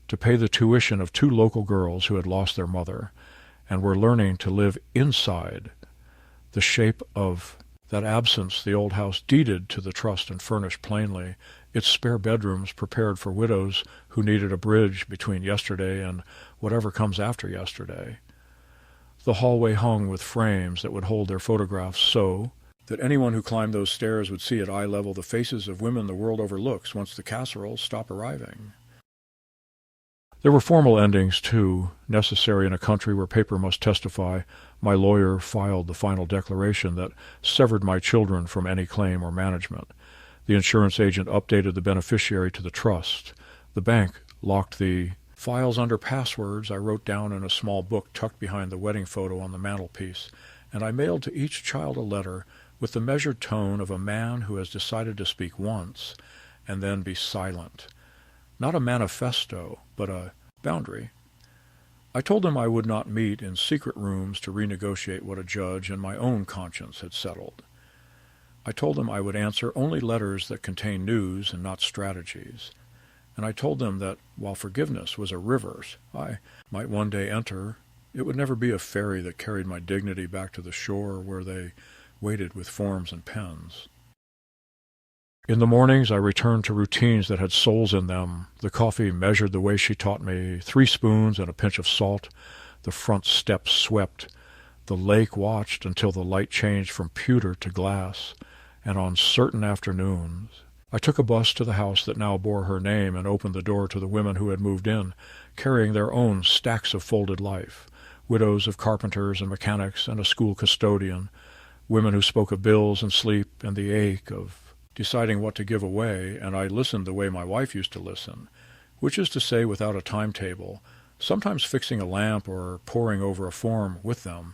to pay the tuition of 2 local girls who had lost their mother and were learning to live inside the shape of that absence the old house deeded to the trust and furnished plainly, its spare bedrooms prepared for widows who needed a bridge between yesterday and whatever comes after yesterday. The hallway hung with frames that would hold their photographs so that anyone who climbed those stairs would see at eye level the faces of women the world overlooks once the casseroles stop arriving. There were formal endings, too, necessary in a country where paper must testify. My lawyer filed the final declaration that severed my children from any claim or management. The insurance agent updated the beneficiary to the trust. The bank locked the files under passwords I wrote down in a small book tucked behind the wedding photo on the mantelpiece, and I mailed to each child a letter with the measured tone of a man who has decided to speak once and then be silent. Not a manifesto, but a boundary. I told them I would not meet in secret rooms to renegotiate what a judge and my own conscience had settled. I told them I would answer only letters that contained news and not strategies. And I told them that while forgiveness was a river I might one day enter, it would never be a ferry that carried my dignity back to the shore where they waited with forms and pens. In the mornings I returned to routines that had souls in them. The coffee measured the way she taught me, 3 spoons and a pinch of salt. The front steps swept. The lake watched until the light changed from pewter to glass. And on certain afternoons I took a bus to the house that now bore her name and opened the door to the women who had moved in, carrying their own stacks of folded life, widows of carpenters and mechanics and a school custodian, women who spoke of bills and sleep and the ache of deciding what to give away, and I listened the way my wife used to listen, which is to say without a timetable, sometimes fixing a lamp or poring over a form with them,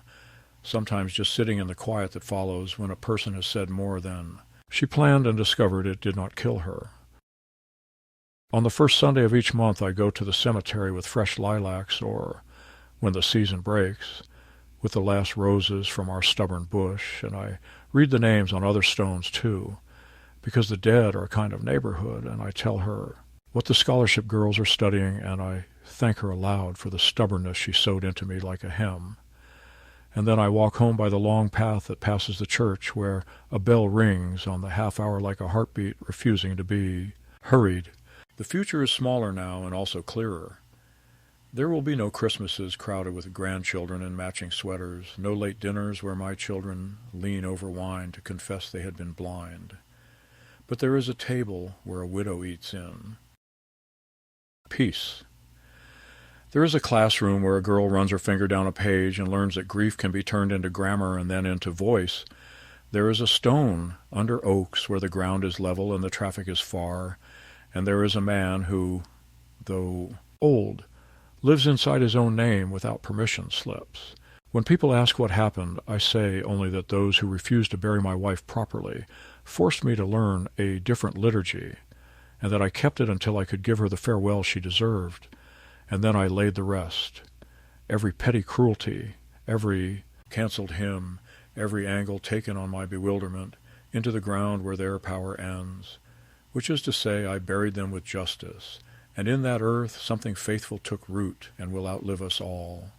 sometimes just sitting in the quiet that follows when a person has said more than she planned and discovered it did not kill her. On the first Sunday of each month I go to the cemetery with fresh lilacs, or, when the season breaks, with the last roses from our stubborn bush, and I read the names on other stones too, because the dead are a kind of neighborhood, and I tell her what the scholarship girls are studying, and I thank her aloud for the stubbornness she sewed into me like a hem. And then I walk home by the long path that passes the church, where a bell rings on the half-hour like a heartbeat refusing to be hurried. The future is smaller now and also clearer. There will be no Christmases crowded with grandchildren in matching sweaters, no late dinners where my children lean over wine to confess they had been blind. But there is a table where a widow eats in. Peace. There is a classroom where a girl runs her finger down a page and learns that grief can be turned into grammar and then into voice. There is a stone under oaks where the ground is level and the traffic is far, and there is a man who, though old, lives inside his own name without permission slips. When people ask what happened, I say only that those who refused to bury my wife properly forced me to learn a different liturgy, and that I kept it until I could give her the farewell she deserved, and then I laid the rest. Every petty cruelty, every cancelled hymn, every angle taken on my bewilderment, into the ground where their power ends, which is to say, I buried them with justice, and in that earth something faithful took root and will outlive us all.